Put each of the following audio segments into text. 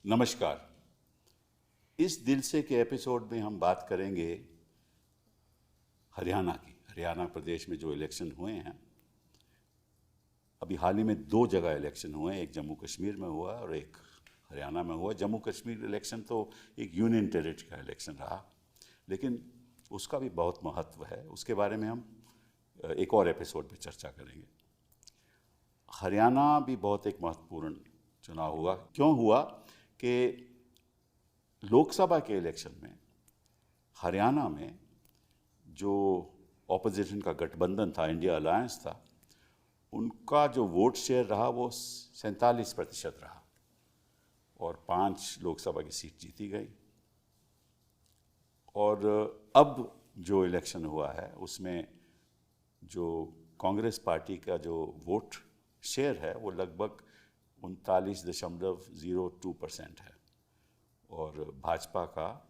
नमस्कार। इस दिल से के एपिसोड में हम बात करेंगे हरियाणा की। हरियाणा प्रदेश में जो इलेक्शन हुए हैं, अभी हाल ही में 2 जगह इलेक्शन हुए हैं, एक जम्मू कश्मीर में हुआ और एक हरियाणा में हुआ। जम्मू कश्मीर इलेक्शन तो एक यूनियन टेरिटरी का इलेक्शन रहा, लेकिन उसका भी बहुत महत्व है। उसके बारे में हम एक और एपिसोड में चर्चा करेंगे। हरियाणा भी बहुत एक महत्वपूर्ण चुनाव हुआ। क्यों हुआ कि लोकसभा के इलेक्शन में हरियाणा में जो ऑपोजिशन का गठबंधन था, इंडिया अलायंस था, उनका जो वोट शेयर रहा वो 47% रहा और 5 लोकसभा की सीट जीती गई। और अब जो इलेक्शन हुआ है उसमें जो कांग्रेस पार्टी का जो वोट शेयर है वो लगभग 39.02% है और भाजपा का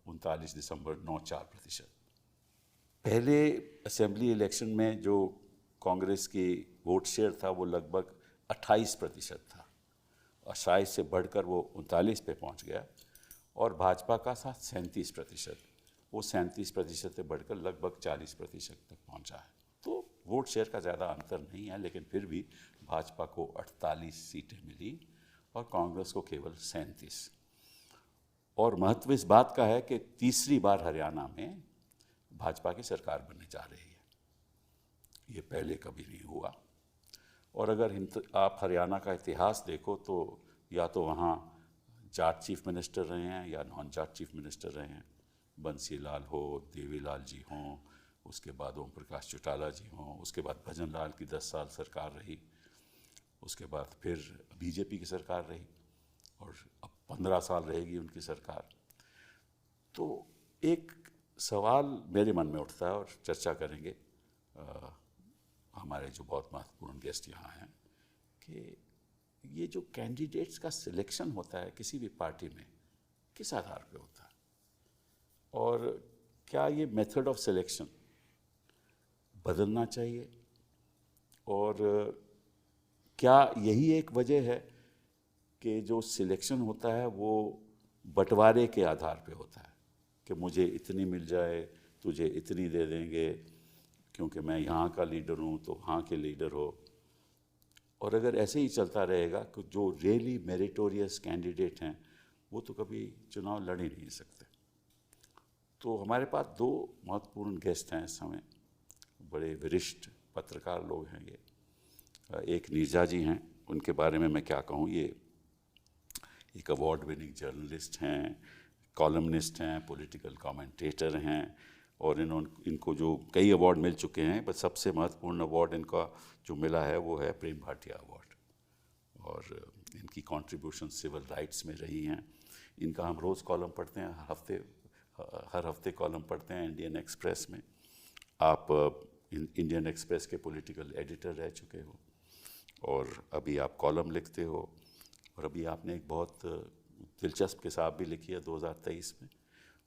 39.94%। पहले असेंबली इलेक्शन में जो कांग्रेस की वोट शेयर था वो लगभग 28% था और शायद से बढ़कर वो 39 पे पहुंच गया और भाजपा का था 37%। वो 37% से बढ़कर लगभग 40% तक पहुंचा है। तो वोट शेयर का ज़्यादा अंतर नहीं है, लेकिन फिर भी भाजपा को 48 सीटें मिली और कांग्रेस को केवल 37। और महत्व इस बात का है कि तीसरी बार हरियाणा में भाजपा की सरकार बनने जा रही है। ये पहले कभी नहीं हुआ। और अगर आप हरियाणा का इतिहास देखो तो या तो वहाँ जाट चीफ मिनिस्टर रहे हैं या नॉन जाट चीफ मिनिस्टर रहे हैं। बंसी लाल हो, देवीलाल जी हों, उसके बाद ओम प्रकाश चौटाला जी हों, उसके बाद भजन लाल की 10 साल सरकार रही, उसके बाद फिर बीजेपी की सरकार रही और अब 15 साल रहेगी उनकी सरकार। तो एक सवाल मेरे मन में उठता है और चर्चा करेंगे हमारे जो बहुत महत्वपूर्ण गेस्ट यहाँ हैं कि ये जो कैंडिडेट्स का सिलेक्शन होता है किसी भी पार्टी में, किस आधार पे होता है और क्या ये मेथड ऑफ सिलेक्शन बदलना चाहिए और क्या यही एक वजह है कि जो सिलेक्शन होता है वो बंटवारे के आधार पे होता है कि मुझे इतनी मिल जाए, तुझे इतनी दे देंगे क्योंकि मैं यहाँ का लीडर हूँ तो वहाँ के लीडर हो। और अगर ऐसे ही चलता रहेगा कि जो रियली मेरिटोरियस कैंडिडेट हैं वो तो कभी चुनाव लड़ ही नहीं सकते। तो हमारे पास 2 महत्वपूर्ण गेस्ट हैं इस समय, बड़े वरिष्ठ पत्रकार लोग हैं ये। एक नीरजा जी हैं, उनके बारे में मैं क्या कहूँ, ये एक अवार्ड विनिंग जर्नलिस्ट हैं, कॉलमनिस्ट हैं, पॉलिटिकल कमेंटेटर हैं और इनको जो कई अवार्ड मिल चुके हैं, बस सबसे महत्वपूर्ण अवार्ड इनका जो मिला है वो है प्रेम भाटिया अवार्ड। और इनकी कंट्रीब्यूशन सिविल राइट्स में रही हैं। इनका हम रोज़ कॉलम पढ़ते हैं, हर हफ्ते कॉलम पढ़ते हैं इंडियन एक्सप्रेस में। आप इंडियन एक्सप्रेस के पॉलिटिकल एडिटर रह चुके हो और अभी आप कॉलम लिखते हो और अभी आपने एक बहुत दिलचस्प किताब भी लिखी है 2023 में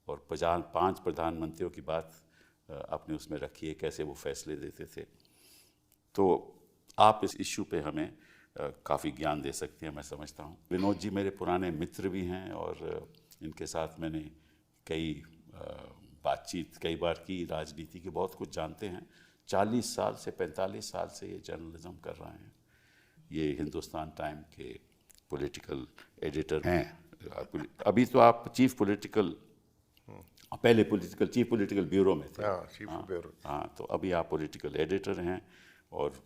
और 5 प्रधानमंत्रियों की बात आपने उसमें रखी है, कैसे वो फैसले देते थे। तो आप इस इश्यू पे हमें काफ़ी ज्ञान दे सकते हैं, मैं समझता हूँ। विनोद जी मेरे पुराने मित्र भी हैं और इनके साथ मैंने कई बातचीत कई बार की, राजनीति के बहुत कुछ जानते हैं। 40 साल से 45 साल से ये जर्नलिज्म कर रहे हैं। ये हिंदुस्तान टाइम के पॉलिटिकल एडिटर हैं। अभी तो आप चीफ पॉलिटिकल ब्यूरो में थे। Chief bureau. हाँ, तो अभी आप पॉलिटिकल एडिटर हैं और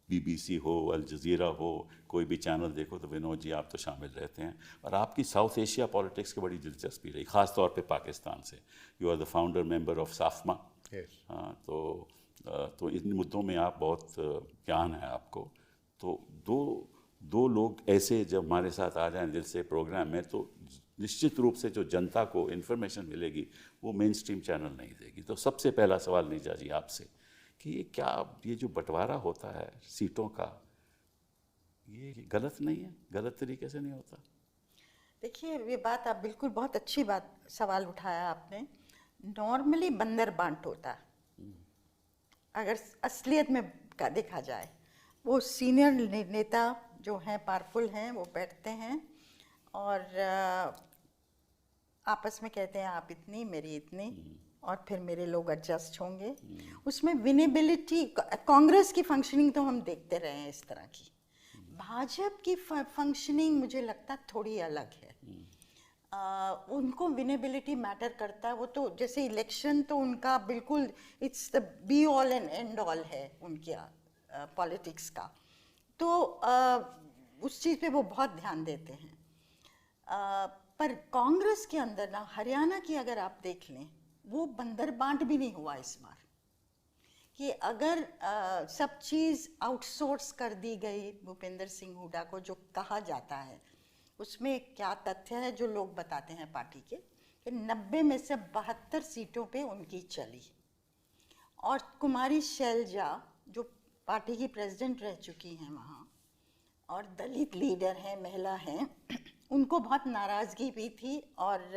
BBC हो, अल जज़ीरा हो, कोई भी चैनल देखो तो विनोद जी आप तो शामिल रहते हैं। और आपकी साउथ एशिया पॉलिटिक्स की बड़ी दिलचस्पी रही, ख़ास तौर पे पाकिस्तान से। You are the founder member of SAFMA. हाँ, तो इन मुद्दों में आप बहुत ज्ञान है आपको। तो दो लोग ऐसे जब हमारे साथ आ जाएं दिल से प्रोग्राम में, तो निश्चित रूप से जो जनता को इन्फॉर्मेशन मिलेगी वो मेन स्ट्रीम चैनल नहीं देगी। तो सबसे पहला सवाल नीरजा जी आपसे कि ये जो बंटवारा होता है सीटों का, ये गलत नहीं है? गलत तरीके से नहीं होता? देखिए, ये बात आप बिल्कुल बहुत अच्छी सवाल उठाया आपने। नॉर्मली बंदर बांट होता है, अगर असलियत में का देखा जाए। वो सीनियर नेता जो हैं, पावरफुल हैं, वो बैठते हैं और आपस में कहते हैं आप इतनी मेरी इतनी, और फिर मेरे लोग एडजस्ट होंगे। उसमें विनेबिलिटी, कांग्रेस की फंक्शनिंग तो हम देखते रहे हैं इस तरह की। भाजपा की फंक्शनिंग मुझे लगता थोड़ी अलग है। उनको विनेबिलिटी मैटर करता है। वो तो जैसे इलेक्शन तो उनका बिल्कुल it's the be all and and all है उनके पॉलिटिक्स का। तो उस चीज़ पे वो बहुत ध्यान देते हैं। पर कांग्रेस के अंदर ना, हरियाणा की अगर आप देख लें, वो बंदर बांट भी नहीं हुआ इस बार कि अगर सब चीज़ आउटसोर्स कर दी गई भूपेंद्र सिंह हुड्डा को, जो कहा जाता है उसमें क्या तथ्य है जो लोग बताते हैं पार्टी के, कि 90 में से 72 सीटों पे उनकी चली। और कुमारी शैलजा जो पार्टी की प्रेसिडेंट रह चुकी हैं वहाँ, और दलित लीडर हैं, महिला हैं, उनको बहुत नाराज़गी भी थी। और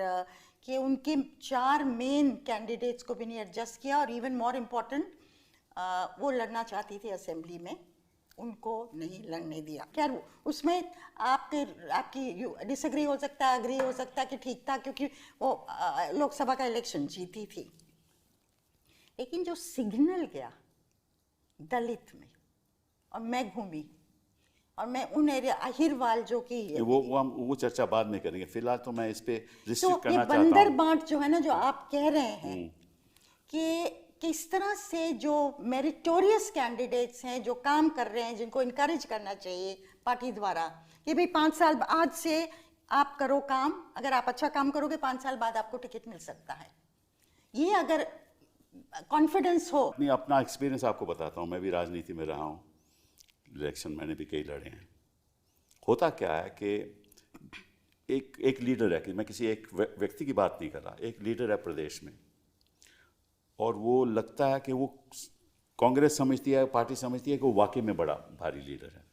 कि उनके 4 मेन कैंडिडेट्स को भी नहीं एडजस्ट किया। और इवन मोर इम्पोर्टेंट, वो लड़ना चाहती थी असेंबली में, उनको नहीं लड़ने दिया। खैर उसमें आपकी डिसएग्री हो सकता है, एग्री हो सकता है कि ठीक था, क्योंकि वो लोकसभा का इलेक्शन जीती थी। लेकिन जो सिग्नल गया दलित में, और मैं घूमी और मैं उन एरिया अहिरवाल जो कि वो चर्चा बाद में करेंगे, फिलहाल तो मैं इस पे रिस्ट्रिक्ट तो करना ये चाहता हूं। बंदर बांट जो है ना, जो आप कह रहे हैं कि किस तरह से जो मेरिटोरियस कैंडिडेट्स हैं, जो काम कर रहे हैं, जिनको इनकरेज करना चाहिए पार्टी द्वारा कि भाई 5 साल आज से आप करो काम, अगर आप अच्छा काम करोगे 5 साल बाद आपको टिकट मिल सकता है। ये अगर कॉन्फिडेंस हो। अपना एक्सपीरियंस आपको बताता हूँ, मैं भी राजनीति में रहा हूँ, इलेक्शन मैंने भी कई लड़े हैं। होता क्या है कि एक लीडर है, कि मैं किसी एक व्यक्ति की बात नहीं कर रहा, एक लीडर है प्रदेश में, और वो लगता है कि वो कांग्रेस समझती है, पार्टी समझती है कि वो वाकई में बड़ा भारी लीडर है,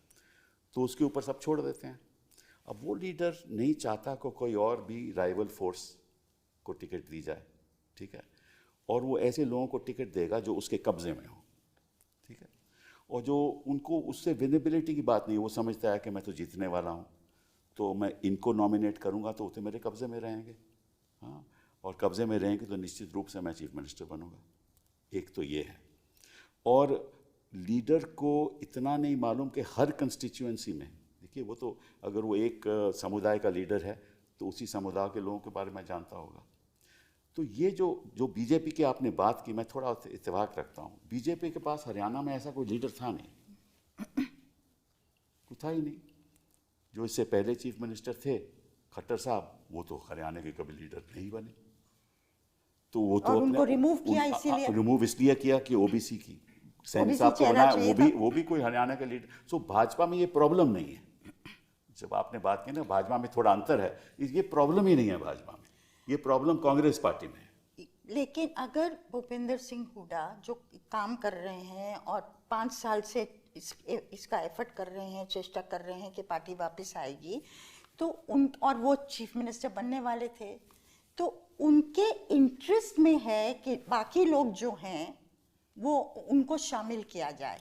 तो उसके ऊपर सब छोड़ देते हैं। अब वो लीडर नहीं चाहता कि कोई और भी राइवल फोर्स को टिकट दी जाए, ठीक है, और वो ऐसे लोगों को टिकट देगा जो उसके कब्जे में हो, ठीक है, और जो उनको उससे विनेबिलिटी की बात नहीं, वो समझता है कि मैं तो जीतने वाला हूँ, तो मैं इनको नॉमिनेट करूँगा तो वो तो मेरे कब्जे में रहेंगे, हाँ, और कब्जे में रहेंगे तो निश्चित रूप से मैं चीफ मिनिस्टर बनूंगा। एक तो ये है। और लीडर को इतना नहीं मालूम कि हर कंस्टिट्यूएंसी में, देखिए वो तो अगर वो एक समुदाय का लीडर है तो उसी समुदाय के लोगों के बारे में जानता होगा। तो ये जो बीजेपी की आपने बात की, मैं थोड़ा इत्तेफाक रखता हूँ। बीजेपी के पास हरियाणा में ऐसा कोई लीडर था नहीं, कोई था ही नहीं। जो इससे पहले चीफ मिनिस्टर थे खट्टर साहब, वो तो हरियाणा के कभी लीडर नहीं बने, तो वो तो उनको रिमूव किया, इसीलिए रिमूव इसलिए किया कि ओबीसी की सैनी साहब को बनाया, वो भी कोई हरियाणा का लीडर। सो भाजपा में ये प्रॉब्लम नहीं है। जब आपने बात की ना भाजपा में थोड़ा अंतर है, ये प्रॉब्लम ही नहीं है भाजपा में, ये प्रॉब्लम कांग्रेस पार्टी में है। लेकिन अगर भूपेंद्र सिंह हुड्डा जो काम कर रहे हैं और 5 साल से इसका एफर्ट कर रहे हैं, चेष्टा कर रहे हैं कि पार्टी वापस आएगी, तो और वो चीफ मिनिस्टर बनने वाले थे, तो उनके इंटरेस्ट में है कि बाकी लोग जो हैं वो उनको शामिल किया जाए।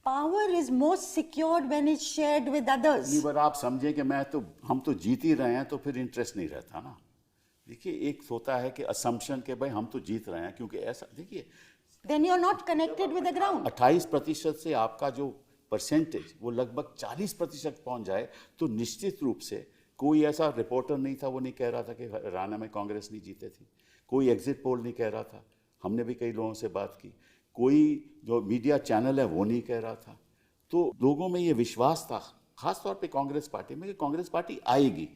Power is most secured when is shared with others. नहीं, पर आप समझे कि हम तो जीत ही रहे हैं, तो फिर इंटरेस्ट नहीं रहता ना। देखिए एक होता है कि असम्पशन के भाई हम तो जीत रहे हैं, क्योंकि ऐसा देखिए then you are not connected with the ground. 28% से आपका जो परसेंटेज वो लगभग 40% पहुंच जाए, तो निश्चित रूप से कोई ऐसा रिपोर्टर नहीं था, वो नहीं कह रहा था कि हरियाणा में कांग्रेस नहीं जीते थी। कोई एग्जिट पोल नहीं कह रहा था, हमने भी कई लोगों से बात की। कोई जो मीडिया चैनल है वो नहीं कह रहा था। तो लोगों में ये विश्वास था, खासतौर पे कांग्रेस पार्टी में, कि कांग्रेस पार्टी आएगी।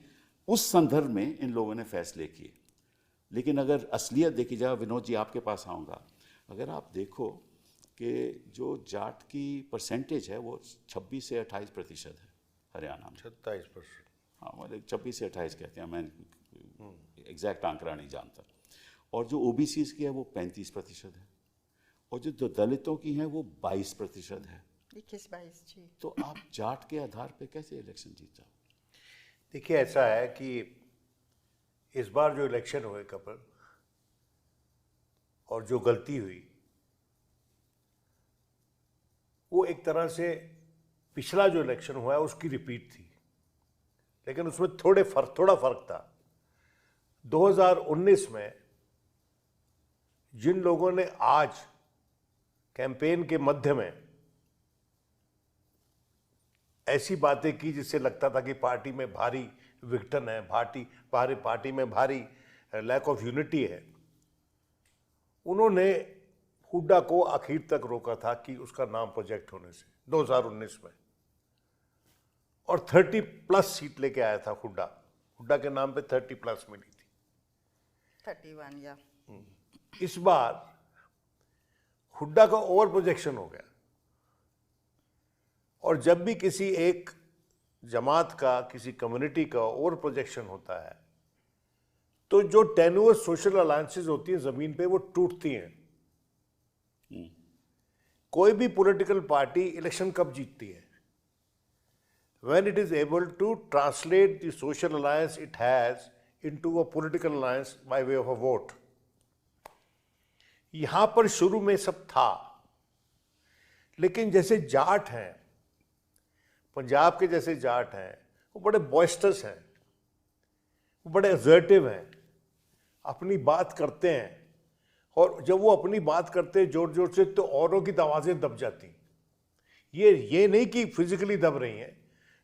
उस संदर्भ में इन लोगों ने फैसले किए। लेकिन अगर असलियत देखी जाए, विनोद जी आपके पास आऊँगा, अगर आप देखो कि जो जाट की परसेंटेज है वो 26 से 28% है हरियाणा में। 27%। हाँ, मतलब 26 से 28 कहते हैं, मैं एग्जैक्ट आंकड़ा नहीं जानता। और जो ओबीसी की है वो 35% है, और जो दलितों की है वो 22% है। 21-22 जी। तो आप जाट के आधार पे कैसे इलेक्शन जीत जाओ? देखिए ऐसा है कि इस बार जो इलेक्शन हुए कपिल, और जो गलती हुई वो एक तरह से पिछला जो इलेक्शन हुआ है उसकी रिपीट थी। लेकिन उसमें थोड़ा फर्क था। 2019 में जिन लोगों ने आज कैंपेन के मध्य में ऐसी बातें की जिससे लगता था कि पार्टी में भारी विघटन है, पार्टी में भारी लैक ऑफ यूनिटी है, उन्होंने हुड्डा को आखिर तक रोका था कि उसका नाम प्रोजेक्ट होने से 2019 में, और 30+ सीट लेके आया था हुड्डा के नाम पे 30+ मिली थी। 31 या इस बार हुड्डा का ओवर प्रोजेक्शन हो गया, और जब भी किसी एक जमात का, किसी कम्युनिटी का ओवर प्रोजेक्शन होता है तो जो टेन्युअस सोशल अलायंसेस होती हैं जमीन पे वो टूटती हैं। कोई भी पॉलिटिकल पार्टी इलेक्शन कब जीतती है? When it is able to translate the social alliance it has into a political alliance by way of a vote. यहां पर शुरू में सब था, लेकिन जैसे जाट हैं, पंजाब के जैसे जाट हैं, वो बड़े बॉयस्टर्स हैं, वो बड़े असर्टिव हैं, अपनी बात करते हैं, और जब वो अपनी बात करते हैं जोर जोर से तो औरों की आवाज़ें दब जाती। ये नहीं कि फिजिकली दब रही हैं,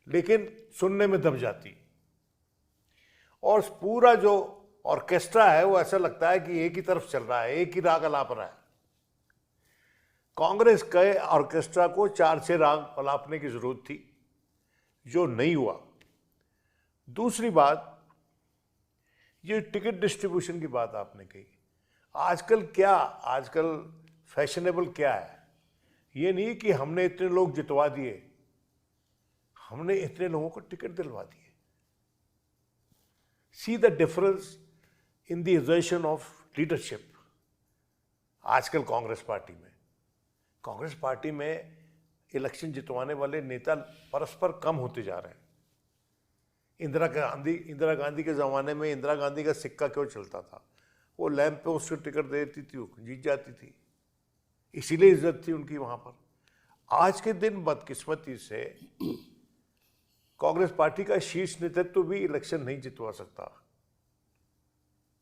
लेकिन सुनने में दब जाती, और पूरा जो ऑर्केस्ट्रा है वो ऐसा लगता है कि एक ही तरफ चल रहा है, एक ही राग अलाप रहा है। कांग्रेस के ऑर्केस्ट्रा को 4-6 राग अलापने की जरूरत थी, जो नहीं हुआ। दूसरी बात, ये टिकट डिस्ट्रीब्यूशन की बात आपने कही, आजकल फैशनेबल क्या है? ये नहीं कि हमने इतने लोग जितवा दिए, हमने इतने लोगों को टिकट दिलवा दिए। See the difference in the assertion of leadership. आजकल कांग्रेस पार्टी में इलेक्शन जितवाने वाले नेता परस्पर कम होते जा रहे हैं। इंदिरा गांधी के ज़माने में इंदिरा गांधी का सिक्का क्यों चलता था? वो लैंप पे उसको टिकट दे देती थी, वो जीत जाती थी, इसीलिए इज्जत थी उनकी वहाँ पर। आज के दिन बदकिस्मती से कांग्रेस पार्टी का शीर्ष नेतृत्व भी इलेक्शन नहीं जितवा सकता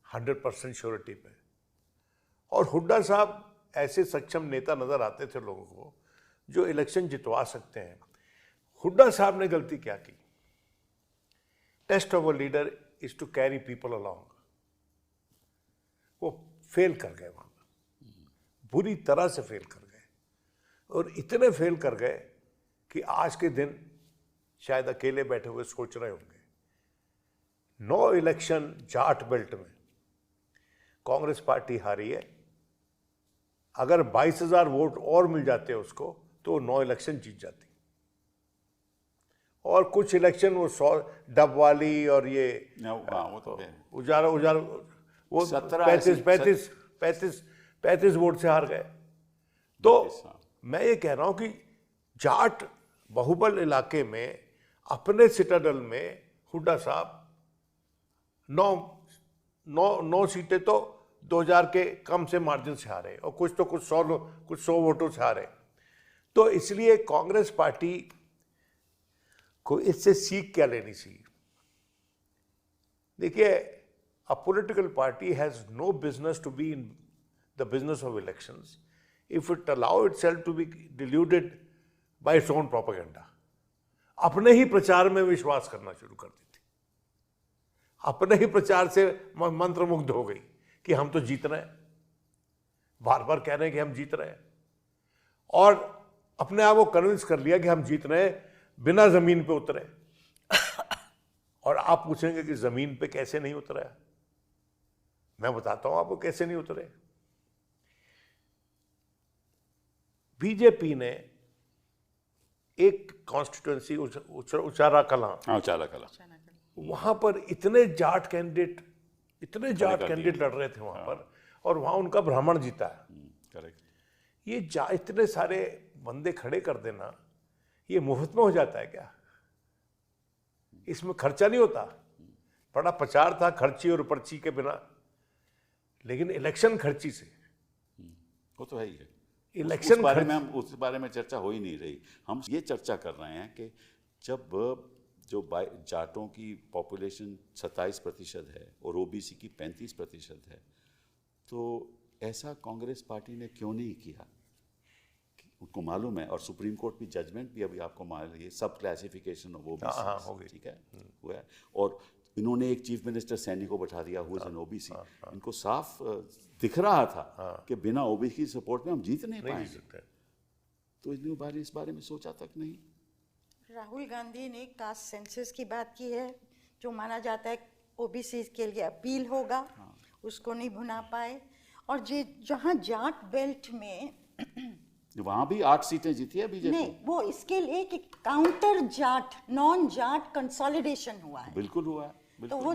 100% श्योरिटी पे। और हुड्डा साहब ऐसे सक्षम नेता नजर आते थे लोगों को जो इलेक्शन जितवा सकते हैं। हुड्डा साहब ने गलती क्या की? Test of a leader is to carry people along. वो फेल कर गए, वहां बुरी तरह से फेल कर गए, और इतने फेल कर गए कि आज के दिन शायद अकेले बैठे हुए सोच रहे होंगे। 9 इलेक्शन जाट बेल्ट में कांग्रेस पार्टी हारी है। अगर 22,000 वोट और मिल जाते उसको तो 9 इलेक्शन जीत जाती। और कुछ इलेक्शन वो 100 डब वाली और ये वो तो उजाला वो 35 वोट से हार गए। तो मैं ये कह रहा हूं कि जाट बाहुबल इलाके में अपने सिटाडल में हुड्डा साहब 9 सीटें तो 2000 के कम से मार्जिन से हारे, और कुछ 100 वोटों से हारे। तो इसलिए कांग्रेस पार्टी को इससे सीख क्या लेनी चाहिए? देखिए, a political party has no business to be in the business of elections if it allow itself to be deluded by its own propaganda. अपने ही प्रचार में विश्वास करना शुरू कर देती, अपने ही प्रचार से मंत्रमुग्ध हो गई कि हम तो जीत रहे हैं, बार बार कह रहे हैं कि हम जीत रहे हैं, और अपने आप को कन्विंस कर लिया कि हम जीत रहे हैं बिना जमीन पे उतरे। और आप पूछेंगे कि जमीन पे कैसे नहीं उतरा है? मैं बताता हूं आपको कैसे नहीं उतरे। बीजेपी ने एक कॉन्स्टिट्यूएंसी उचारा कलां, वहां पर इतने जाट कैंडिडेट लड़ रहे थे वहां पर, और वहां उनका ब्राह्मण जीता है। करेक्ट। ये इतने सारे बंदे खड़े कर देना, ये मुफ्त में हो जाता है क्या? इसमें खर्चा नहीं होता। बड़ा प्रचार था खर्ची और पर्ची के बिना, लेकिन इलेक्शन खर्ची से। वो तो है ही है। इलेक्शन उस बारे में चर्चा हो ही नहीं रही। हम ये चर्चा कर रहे हैं कि जब जो जाटों की पॉपुलेशन 27% है और ओबीसी की 35% है, तो ऐसा कांग्रेस पार्टी ने क्यों नहीं किया? उनको मालूम है, और सुप्रीम कोर्ट भी जजमेंट भी अभी आपको मालूम है, सब क्लासिफिकेशन ऑफ ओबीसी, ठीक है, हुआ है। और इन्होंने एक चीफ मिनिस्टर सैनी को बैठा दिया हु इज एन ओबीसी। इनको साफ दिख रहा था कि बिना ओबीसी सपोर्ट में हम जीत नहीं पाएंगे, तो इन्होंने इस बारे में सोचा तक नहीं। राहुल गांधी ने कास्ट सेंसस की बात की है, जो माना जाता है ओबीसी के लिए अपील होगा, उसको नहीं भुना पाए। और जहाँ जाट बेल्ट में वहां भी 8 सीटें जीती है बीजेपी। नहीं, वो इसके लिए कि counter Jat, non Jat consolidation हुआ है। बिल्कुल हुआ है, बिल्कुल। तो वो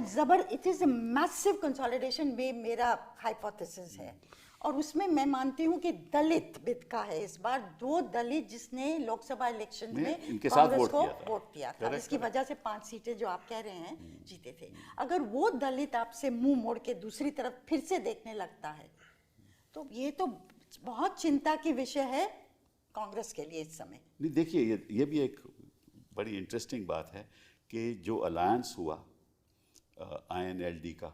it is a massive consolidation में मेरा हाइपोथेसिस है। और उसमें मैं मानती हूँ कि दलित बिद का है इस बार। 2 दलित जिसने लोकसभा इलेक्शन में इनके साथ कांग्रेस को वोट किया था, इसकी वजह से 5 सीटें जो आप कह रहे हैं जीते थे। अगर वो दलित आपसे मुंह मोड़ के दूसरी तरफ फिर से देखने लगता है, तो ये तो बहुत चिंता की विषय है कांग्रेस के लिए इस समय। नहीं, देखिए ये भी एक बड़ी इंटरेस्टिंग बात है कि जो अलायंस हुआ INLD का,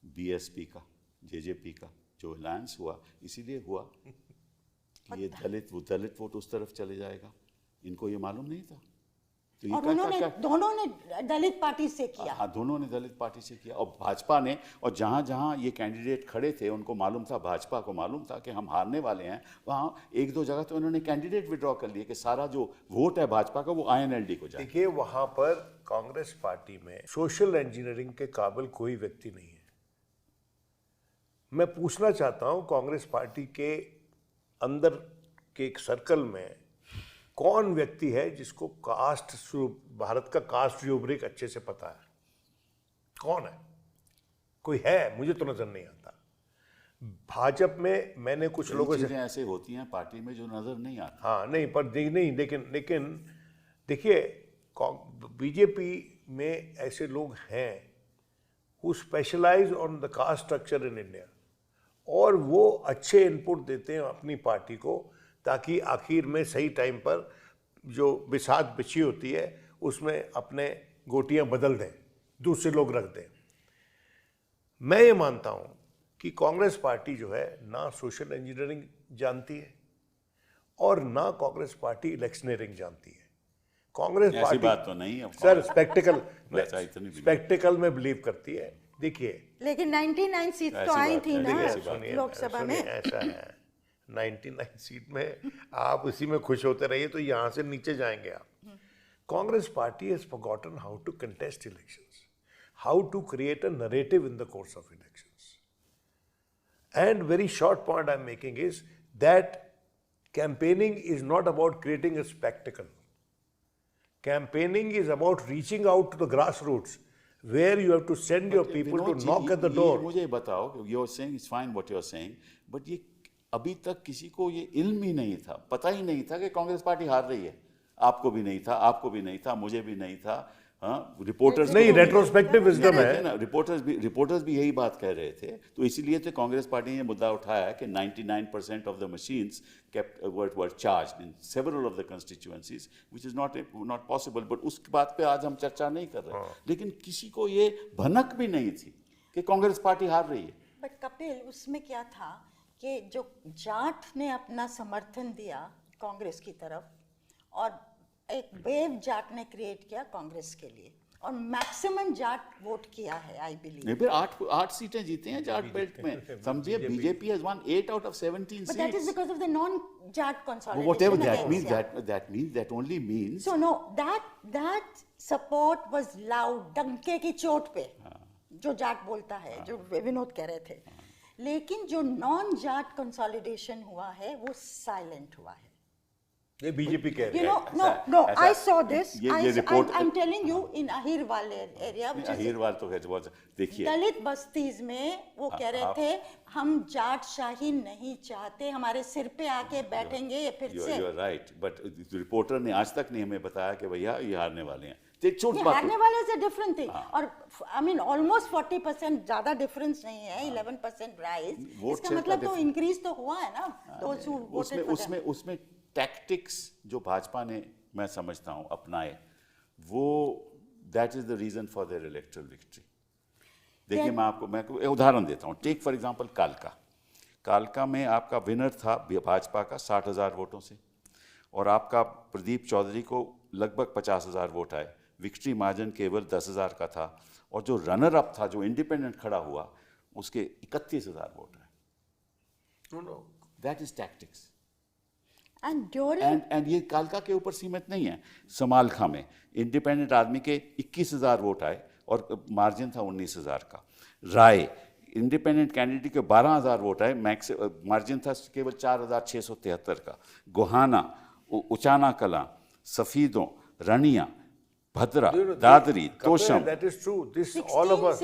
BSP का, JJP का जो अलायंस हुआ, इसीलिए हुआ कि ये दलित वोट उस तरफ चले जाएगा। इनको ये मालूम नहीं था। तो ये और उन्होंने दोनों ने दलित पार्टी से किया। हाँ, दोनों ने दलित पार्टी से किया। और भाजपा ने, और जहाँ जहाँ ये कैंडिडेट खड़े थे उनको मालूम था, भाजपा को मालूम था कि हम हारने वाले हैं, वहाँ 1-2 जगह तो उन्होंने कैंडिडेट विड्रॉ कर लिए कि सारा जो वोट है भाजपा का वो INLD को जाए। देखिए, वहाँ पर कांग्रेस पार्टी में सोशल इंजीनियरिंग के काबिल कोई व्यक्ति नहीं है। मैं पूछना चाहता हूँ, कांग्रेस पार्टी के अंदर के एक सर्कल में कौन व्यक्ति है जिसको भारत का कास्ट रूब्रिक अच्छे से पता है? कौन है? कोई है? मुझे तो नजर नहीं आता। भाजपा में मैंने कुछ लोगों से ऐसे होती हैं पार्टी में जो नजर नहीं आती। हाँ, नहीं, पर नहीं, लेकिन देखिए, बीजेपी में ऐसे लोग हैं who specialise on the caste structure in India, और वो अच्छे इनपुट देते हैं अपनी पार्टी को, ताकि आखिर में सही टाइम पर जो बिसात बिछी होती है उसमें अपने गोटियां बदल दें, दूसरे लोग रख दें। मैं ये मानता हूं कि कांग्रेस पार्टी जो है ना सोशल इंजीनियरिंग जानती है और ना कांग्रेस पार्टी इलेक्शनरिंग जानती है। कांग्रेस पार्टी बात तो नहीं है सर, स्पेक्टिकल में बिलीव करती है। देखिए, लेकिन 99 सीट तो आई थी ना लोकसभा में। ऐसा है, 99 सीट में आप उसी में खुश होते रहिए तो यहां से नीचे जाएंगे आप। Congress party has forgotten how to contest elections, how to create a narrative in the course of elections. And very short point I am making is that campaigning is not about creating a spectacle. Campaigning is about reaching out to the grassroots, where you have to send your people to knock at the door. मुझे बताओ, you're saying it's fine what you're saying, but ये अभी तक किसी को ये इल्म ही नहीं था, पता ही नहीं था कि कांग्रेस पार्टी हार रही है। आपको भी नहीं था, आपको भी नहीं था, मुझे भी नहीं था। हाँ, रिपोर्टर्स नहीं, रेट्रोस्पेक्टिव विजडम है ना, रिपोर्टर्स भी यही बात कह रहे थे। तो इसीलिए तो कांग्रेस पार्टी ने मुद्दा उठाया कि 99% of the machines were charged in several of the constituencies, which is not possible. But उस बात पे आज हम चर्चा नहीं कर रहे। लेकिन किसी को ये भनक भी नहीं थी कि कांग्रेस पार्टी हार रही है। बट कपिल, उसमें क्या था कि जो जाट ने अपना समर्थन दिया कांग्रेस की तरफ, और एक वेव जाट ने क्रिएट किया कांग्रेस के लिए, और मैक्सिमम जाट वोट किया है, आई बिलीव। नहीं, फिर 8 सीटें जीते हैं जाट बेल्ट में, समझिए। BJP has one 8 out of 17 But that is because of the non-Jat consolidation. Whatever that against, means, yeah. that only means. So no, that support was loud, डंके की चोट पे, जो जाट बोलता है, जो विनोद कह रहे थे। लेकिन जो non-Jat consolidation हुआ है, वो साइलेंट हुआ है। ये बीजेपी कह रही है। You know, no, I saw this. I'm telling you, in Ahirwal area, which is Ahirwal तो देखिए, दलित बस्तीज में वो कह रहे थे, हम जाट शाही नहीं चाहते, हमारे सिर पे आके बैठेंगे ये फिर से। You're right, but रिपोर्टर ने आज तक नहीं हमें बताया कि भैया ये हारने वाले हैं। हारने वाले से डिफरेंट थिंग। और आई मीन ऑलमोस्ट 40% ज्यादा डिफरेंस नहीं है, 11% राइज। इसका मतलब तो इंक्रीज तो हुआ है ना। उसमें टैक्टिक्स जो भाजपा ने, मैं समझता हूँ, अपनाए, वो that is the reason for their electoral victory. देखिए मैं एक उदाहरण देता हूँ। टेक फॉर एग्जांपल कालका में आपका विनर था भाजपा का 60,000 वोटों से, और आपका प्रदीप चौधरी को लगभग 50,000 वोट आए। विक्ट्री मार्जिन केवल 10,000 का था, और जो रनर अप था, जो इंडिपेंडेंट खड़ा हुआ, उसके 31,000 वोट आए। That is tactics. एंड ये कालका के ऊपर सीमित नहीं है। समालखा में इंडिपेंडेंट आदमी के 21,000 वोट आए और मार्जिन था 19,000 का। राय इंडिपेंडेंट कैंडिडेट के 12,000 वोट आए, मैक्स मार्जिन था केवल 4,673 का। गोहाना, उचाना कला, सफीदों, रनिया, भद्रा, Dadri, Tosham. That is true. This all of us.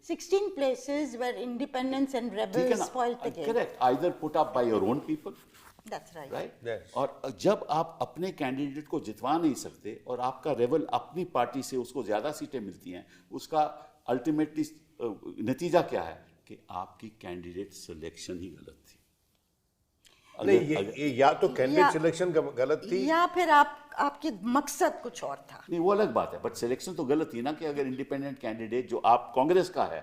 16 places where independents and rebels spoiled the game. Correct. Either put up by your own people. That's right. Right? Yes. और जब आप अपने कैंडिडेट को जितवा नहीं सकते और आपका रेबल अपनी पार्टी से उसको ज्यादा सीटें मिलती हैं, उसका अल्टीमेटली नतीजा क्या है कि आपकी कैंडिडेट सिलेक्शन ही गलत थी। नहीं, ये या तो कैंडिडेट सिलेक्शन गलत थी, या फिर आपके मकसद कुछ और था। नहीं, वो अलग बात है, बट सिलेक्शन तो गलत थी ना। कि अगर इंडिपेंडेंट कैंडिडेट जो आप कांग्रेस का है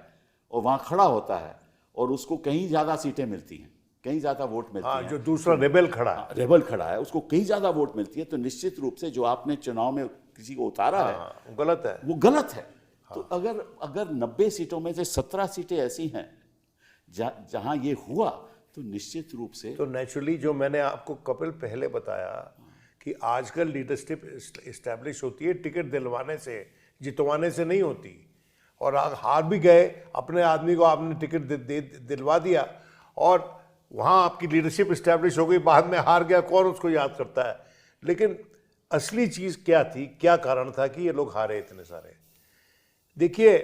और वहां खड़ा होता है और उसको कहीं ज्यादा सीटें मिलती हैं, कहीं ज्यादा वोट मिलती हैं, जो दूसरा रेबल खड़ा है उसको कहीं ज्यादा वोट मिलती है, तो निश्चित रूप से जो आपने चुनाव में किसी को उतारा है वो गलत है। तो अगर 90 सीटों में से 17 सीटें ऐसी हैं जहां ये हुआ, तो निश्चित रूप से तो नेचुरली जो मैंने आपको कपिल पहले बताया कि आजकल लीडरशिप इस्टेब्लिश होती है टिकट दिलवाने से, जितवाने से नहीं होती। और हार भी गए, अपने आदमी को आपने टिकट दिलवा दिया और वहाँ आपकी लीडरशिप इस्टेब्लिश हो गई, बाद में हार गया, कौन उसको याद करता है। लेकिन असली चीज़ क्या थी, क्या कारण था कि ये लोग हारे इतने सारे। देखिए,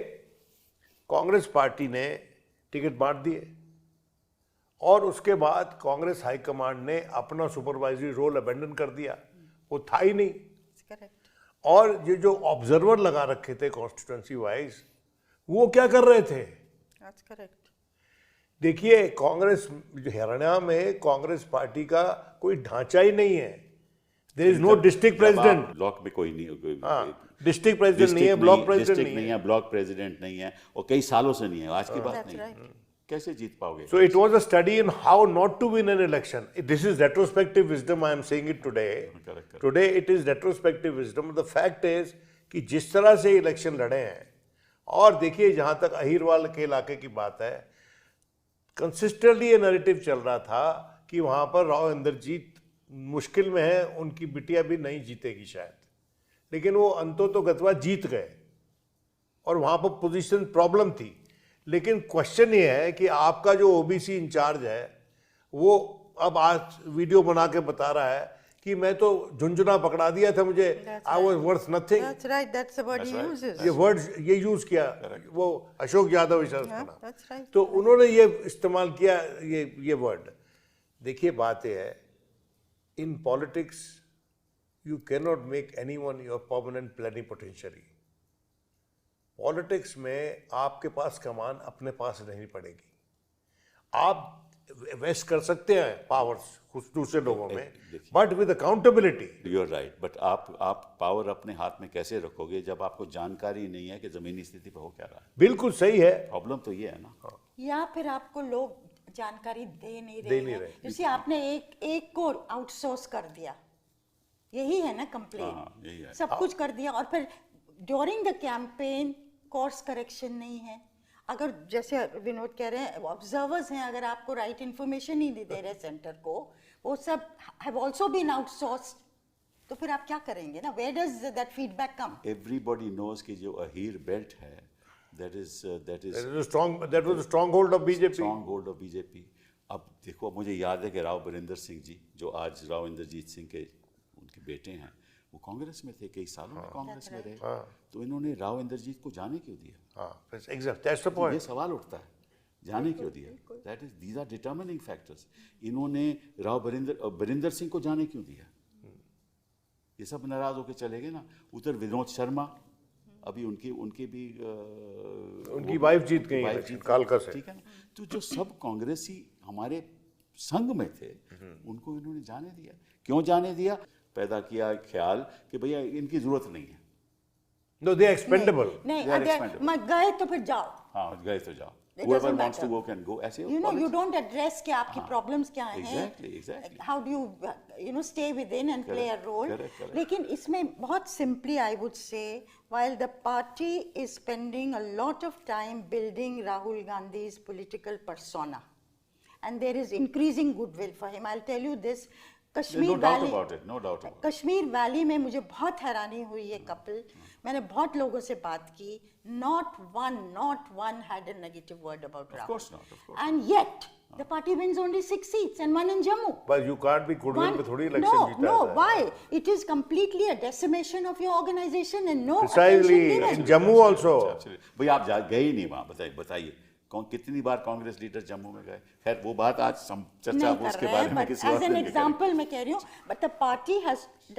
कांग्रेस पार्टी ने टिकट बांट दिए और उसके बाद कांग्रेस हाईकमांड ने अपना सुपरवाइजरी रोल अबेंडन कर दिया, वो था ही नहीं। और ये जो ऑब्जर्वर लगा रखे थे कॉन्स्टिट्यूएंसी वाइज, वो क्या कर रहे थे? देखिए, कांग्रेस हरियाणा में कांग्रेस पार्टी का कोई ढांचा ही नहीं है। There is no district president, block में कोई नहीं, डिस्ट्रिक्ट प्रेसिडेंट नहीं है, ब्लॉक प्रेसिडेंट नहीं है, ब्लॉक प्रेसिडेंट नहीं है, और कई सालों से नहीं है, आज की बात नहीं। कैसे जीत पाओगे? So it was a study in how not to win an election. This is retrospective wisdom. I am saying it today. Correct. Today it is retrospective wisdom. The fact is कि जिस तरह से इलेक्शन लड़े हैं, और देखिए जहां तक अहिरवाल के इलाके की बात है, कंसिस्टेंटली ये नैरेटिव चल रहा था कि वहां पर राव इंद्रजीत मुश्किल में है, उनकी बिटिया भी नहीं जीतेगी शायद, लेकिन वो अंततोगत्वा जीत गए और वहां पर पोजीशन प्रॉब्लम थी। लेकिन क्वेश्चन ये है कि आपका जो ओबीसी इंचार्ज है वो अब आज वीडियो बना के बता रहा है कि मैं तो झुंझुना पकड़ा दिया था, मुझे I was worth nothing. That's right, that's the word he uses. ये वर्ड ये यूज किया वो अशोक यादव That's right. तो उन्होंने ये इस्तेमाल किया ये वर्ड। देखिए, बात ये है, in politics you can not make anyone your permanent plenipotentiary. Politics में आपके पास कमान अपने पास नहीं पड़ेगी। आप वेस्ट कर सकते हैं पावर्स कुछ दूसरे लोगों में, but with accountability. You are right, but आप पावर अपने हाथ में कैसे रखोगे जब आपको जानकारी नहीं है कि जमीनी स्थिति पर हो क्या रहा है? बिल्कुल सही है, प्रॉब्लम तो ये है ना। या फिर आपको लोग जानकारी दे नहीं रहे। जैसे आपने एक को आउटसोर्स कर दिया, यही है ना कंप्लेन। सब कुछ कर दिया और फिर during the campaign course correction नहीं है। अगर जैसे विनोद कह रहे हैं, ऑब्जर्वर्स हैं, अगर आपको राइट इन्फॉर्मेशन नहीं दे रहे सेंटर को, वो सब हैव आल्सो बीन आउटसोर्स्ड, तो फिर आप क्या करेंगे ना? Where does that feedback come? Everybody knows कि जो अहीर बेल्ट है, that is stronghold of BJP. अब देखो, मुझे याद है कि राव बरिंदर सिंह जी, जो आज राव इंद्रजीत सिंह के उनके बेटे हैं, वो कांग्रेस में थे, कई सालों में कांग्रेस में रहे, तो इन्होंने राव इंद्रजीत को जाने क्यों दिया? ये सवाल उठता है, जाने क्यों दिया? That is these are determining factors. इन्होंने राव बरिंदर सिंह को जाने क्यों दिया? ये सब नाराज होकर चले गए ना। उधर विनोद शर्मा, अभी उनकी भी उनकी वाइफ जीत गई कालका से, ठीक है ना। तो जो सब कांग्रेसी हमारे संघ में थे, उनको इन्होंने जाने दिया। क्यों जाने दिया? पैदा किया ख्याल कि भैया इनकी जरूरत नहीं है, No, they are expendable. नहीं They are अगर expendable. मैं गए तो फिर जाओ. हाँ गए तो जाओ. It Whoever doesn't wants to matter. go can go. ऐसे You know, you don't address कि आपकी problems क्या हैं. Exactly, exactly. How do you stay within and play a role? correct. लेकिन इसमें बहुत simply I would say, while the party is spending a lot of time building Rahul Gandhi's political persona, and there is increasing goodwill for him. I'll tell you this. No doubt about it. No doubt about it. Kashmir valley में मुझे बहुत हैरानी हुई है कपिल. मैंने बहुत लोगों से बात की. Not one had a negative word about Rahul. Of course not. Of course. And yet the party wins only 6 seats and 1 in Jammu. But you can't be goodwill पे थोड़ी election जीता No, है. why? It is completely a decimation of your organization and no Precisely, attention given. in Jammu also. Absolutely. भाई आप गए ही नहीं वहाँ. बताइए कितनी बार कांग्रेस लीडर जम्मू में गए. खैर वो बात आज चर्चा नहीं अब कर उसके रहे बारे हैं, में but किसी as और an दिन example मैं कह रही हूँ, but the party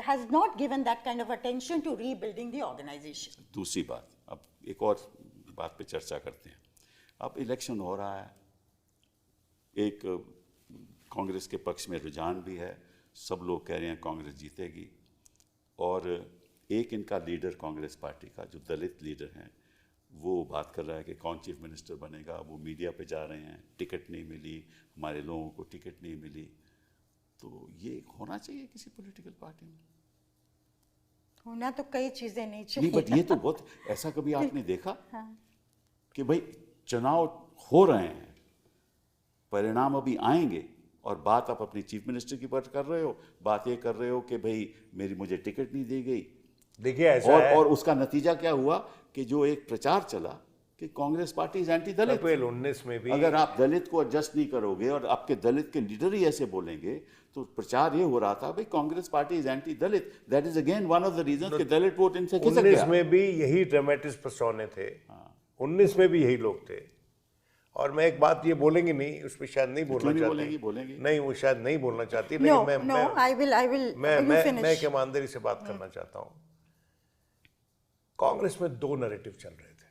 has not given that kind of attention to rebuilding the organization. दूसरी बात, अब एक और बात पे चर्चा करते हैं. अब इलेक्शन हो रहा है, एक कांग्रेस के पक्ष में रुझान भी है, सब लोग कह रहे हैं कांग्रेस जीतेगी, और एक इनका लीडर कांग्रेस पार्टी का जो दलित लीडर हैं वो बात कर रहा है कि कौन चीफ मिनिस्टर बनेगा. वो मीडिया पे जा रहे हैं, टिकट नहीं मिली, हमारे लोगों को टिकट नहीं मिली. तो ये होना चाहिए किसी पॉलिटिकल पार्टी में? होना तो कई चीजें नहीं नहीं, चाहिए. बट ये तो बहुत, ऐसा कभी आपने देखा कि भाई चुनाव हो रहे हैं, परिणाम अभी आएंगे और बात आप अपनी चीफ मिनिस्टर की बात कर रहे हो, बात ये कर रहे हो कि भाई मुझे टिकट नहीं दी गई. देखिए ऐसा है. और उसका नतीजा क्या हुआ कि जो एक प्रचार चला कि कांग्रेस पार्टी इज एंटी दलित. कपिल 19 में भी अगर आप दलित को एडजस्ट नहीं करोगे और आपके दलित के लीडर ही ऐसे बोलेंगे, तो प्रचार ये हो रहा था भाई Congress party is anti Dalit. That is again one of the reasons कि दलित वोट इनसे खिसक 19 गया. में भी यही ड्रामेटिक पर्सोने थे. 19 में भी यही लोग थे. और मैं एक बात ये बोलेंगे नहीं, उस पर शायद नहीं बोलना चाहती. बोलेंगी. नहीं, वो शायद नहीं बोलना चाहती. No, लेकिन no, I will. मैं You finish. एक ईमानदारी से बात करना चाहता हूँ. कांग्रेस में 2 नैरेटिव चल रहे थे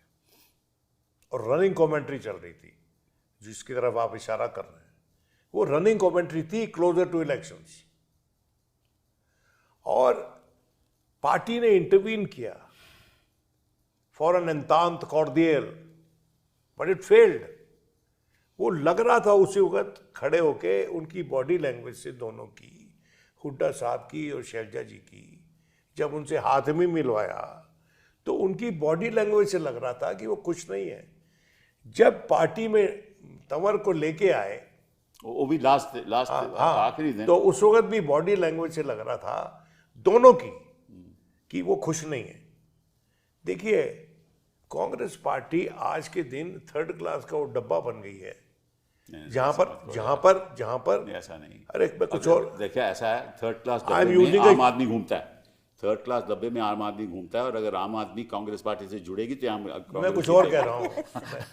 और रनिंग कमेंट्री चल रही थी, जिसकी तरफ आप इशारा कर रहे हैं. वो रनिंग कमेंट्री थी क्लोजर टू इलेक्शंस, और पार्टी ने इंटरवीन किया for an entente cordiale, but it failed. वो लग रहा था उसी वक्त खड़े होके, उनकी बॉडी लैंग्वेज से, दोनों की, हुड्डा साहब की और शैलजा जी की, जब उनसे हाथ में मिलवाया तो उनकी बॉडी लैंग्वेज से लग रहा था कि वो खुश नहीं है. जब पार्टी में तंवर को लेके आए, वो भी लास्ट आखिरी दिन, तो उस वक्त भी बॉडी लैंग्वेज से लग रहा था दोनों की कि वो खुश नहीं है. देखिए, कांग्रेस पार्टी आज के दिन 3rd क्लास का वो डब्बा बन गई है, जहां पर नहीं, ऐसा नहीं. अरे मैं कुछ और देखिए, ऐसा है, 3rd क्लास I'm डब्बे में using आम आदमी घूमता है. 3rd क्लास डब्बे में आम आदमी घूमता है, और अगर आम आदमी कांग्रेस पार्टी से जुड़ेगी तो मैं कुछ और कह रहा हूँ.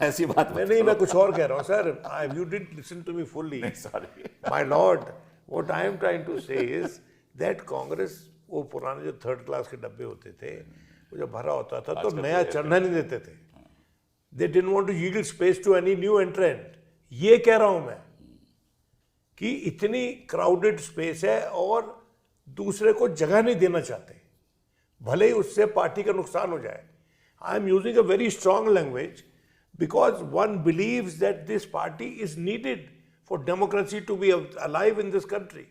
ऐसी बात नहीं, मैं कुछ और कह रहा हूँ sir. You didn't listen to me fully. Sorry. My lord, what I am trying to say is that Congress, वो पुराने जो 3rd क्लास के डब्बे होते थे, वो जब भरा होता था तो नया चढ़ना नहीं देते थे. They didn't want to yield space to any new entrant. ये कह रहा हूं मैं कि इतनी क्राउडेड स्पेस है और दूसरे को जगह नहीं देना चाहते, भले ही उससे पार्टी का नुकसान हो जाए. I am using a very strong language because one believes that this party is needed for democracy to be alive in this country.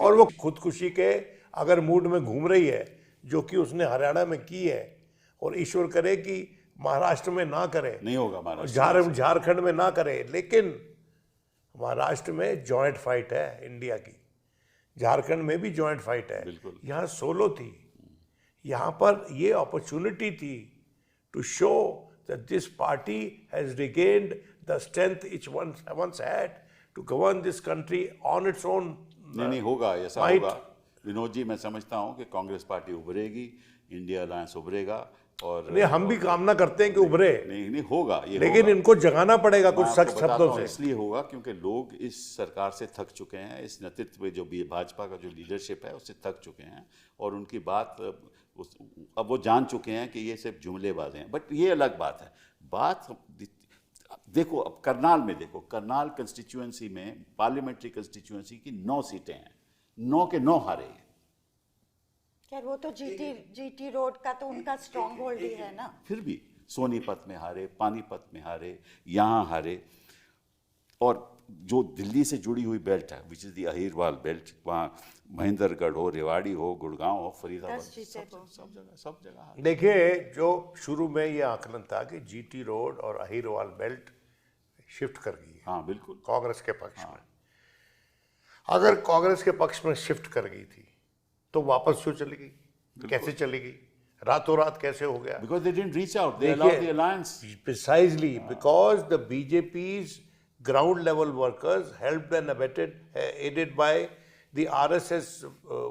और वो खुदकुशी के अगर मूड में घूम रही है, जो कि उसने हरियाणा में की है, और ईश्वर करे कि महाराष्ट्र में ना करे, नहीं होगा, झारखंड में ना करे. लेकिन महाराष्ट्र में जॉइंट फाइट है इंडिया की, झारखंड में भी जॉइंट फाइट है. यहाँ सोलो थी, यहाँ पर ये अपॉर्चुनिटी थी to show that this party has regained the strength it once had to govern this country on its own. नहीं होगा, ऐसा होगा विनोद जी. मैं समझता हूँ कि कांग्रेस पार्टी उभरेगी, इंडिया अलायंस उभरेगा, और नहीं, हम भी कामना करते हैं कि उभरे. नहीं होगा ये, लेकिन होगा. इनको जगाना पड़ेगा कुछ मैं सख्त आपको बताता शब्दों हूं, से. इसलिए होगा क्योंकि लोग इस सरकार से थक चुके हैं, इस नेतृत्व में जो भी भाजपा का जो लीडरशिप है उससे थक चुके हैं, और उनकी बात अब वो जान चुके हैं कि ये सिर्फ जुमलेबाज हैं. बट ये अलग बात है. बात देखो, अब करनाल में देखो, करनाल कंस्टिट्यूएंसी में, पार्लियामेंट्री कंस्टिट्यूएंसी की 9 सीटें हैं, 9 के 9 हारे हैं. क्या वो तो जीटी रोड का तो उनका स्ट्रॉन्ग होल्ड ही है ना। फिर भी सोनीपत में हारे, पानीपत में हारे, यहाँ हारे। और जो दिल्ली से जुड़ी हुई बेल्ट है, which is the Ahirwal belt, वहाँ महेंद्रगढ़ हो, रेवाड़ी हो, गुड़गांव हो, फरीदाबाद, सब जगह हारे। देखिए, जो शुरू में ये आकलन था कि जीटी रोड और अहिरवाल बेल्ट शिफ्ट कर गई है, हाँ बिल्कुल, कांग्रेस के पक्ष में। अगर कांग्रेस के पक्ष में शिफ्ट कर गई थी तो वापस क्यों चली गई? कैसे चली गई? रातों रात कैसे हो गया? Because they didn't reach out, they allowed the alliance. Precisely, because the BJP's ground level workers helped and abetted, aided by the RSS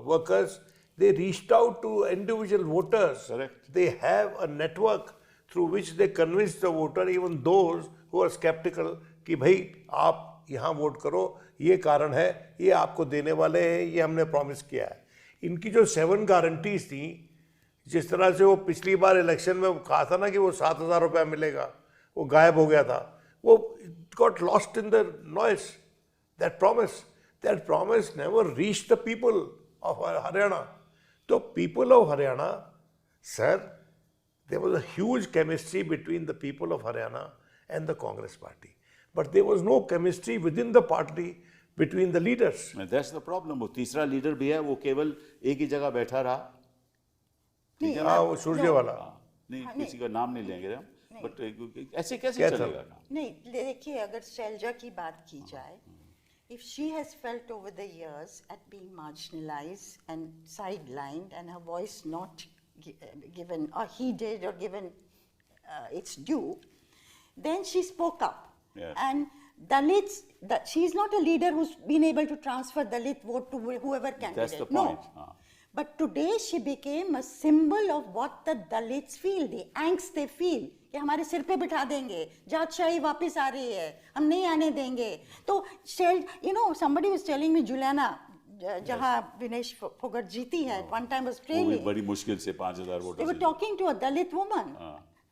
workers, they reached out to individual voters. Correct. They have a network through which they convince the voter, even those who are skeptical, कि भाई आप यहाँ vote करो, ये कारण है, ये आपको देने वाले हैं, ये हमने प्रॉमिस किया है। इनकी जो 7 गारंटीज थी, जिस तरह से वो पिछली बार इलेक्शन में कहा था ना कि वो 7,000 रुपया मिलेगा, वो गायब हो गया था, वो got lost in the noise. That promise never reached the people of Haryana. The people of Haryana, sir, there was a huge chemistry between the people of Haryana and the Congress party. But there was no chemistry within the party between the leaders. That's the problem. वो तीसरा leader भी है, वो केवल एक ही जगह बैठा रहा। हाँ, वो सूर्य वाला। नहीं, किसी का नाम नहीं लेंगे हम, बट ऐसे कैसे चलेगा? नहीं, देखिए, अगर शैलजा की बात की जाए, if she has felt over the years at being marginalized and sidelined and her voice not given or heeded or given its due, then she spoke up. Yes. And Dalits, she is not a leader who's been able to transfer Dalit vote to whoever candidate. That's the point. No. But today she became a symbol of what the Dalits feel, the angst they feel. कि हमारे सिर पे बिठा देंगे, जातशाही वापस आ रही है, हम नहीं आने देंगे। तो somebody was telling me, Juliana, जहाँ विनेश फोगट जीती है, one time Australia, बड़ी मुश्किल से 5,000 vote. they were talking to a Dalit woman,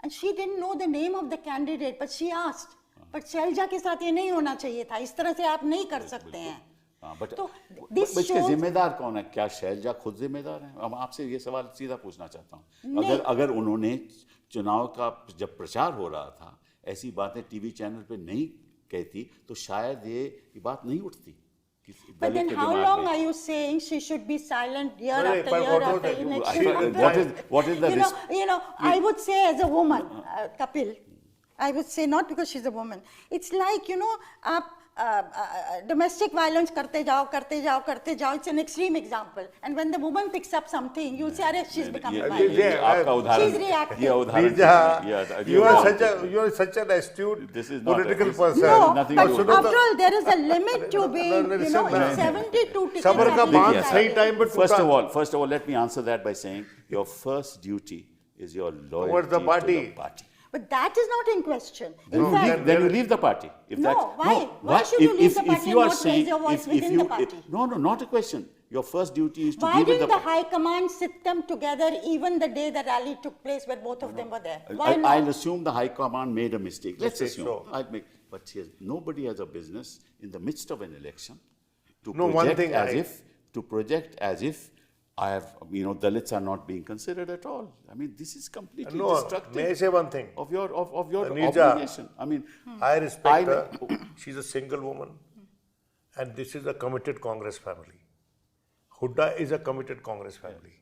and she didn't know the name of the candidate, but she asked. But Shailja के साथ ये नहीं होना चाहिए था, इस तरह से आप नहीं कर सकते हैं। तो इसके जिम्मेदार कौन है? क्या शैलजा खुद जिम्मेदार है? अब आपसे ये सवाल सीधा पूछना चाहता हूँ। अगर उन्होंने चुनाव का जब प्रचार हो रहा था ऐसी बातें टीवी चैनल पे नहीं कहती तो शायद ये बात नहीं उठती। But then how long are you saying she should be silent year after year after election? What is the risk? I would say as a woman, Kapil, I would say not because she's a woman. It's like, आप domestic violence करते जाओ. It's an extreme example. And when the woman picks up something, you say, "Arey, she's become violent." She's reacting. You are such an astute political person. No, but after all, there is a limit to being, in 72 tickets. सबर का बांध सही time पर टूटा। First of all, let me answer that by saying your first duty is your loyalty towards the party. To the party. But that is not in question. Then you leave the party. Why should you leave the party and not raise your voice within the party? No, not a question. Your first duty is to Why be with didn't the the High Command sit them together even the day the rally took place where both of them were there? Why not? I'll assume the High Command made a mistake. Let's assume. So. But nobody has a business in the midst of an election to project as if I have, Dalits are not being considered at all. I mean, this is completely destructive. May I say one thing? Of your Anija, obligation. I mean, I respect her. She's a single woman, and this is a committed Congress family. Hooda is a committed Congress family.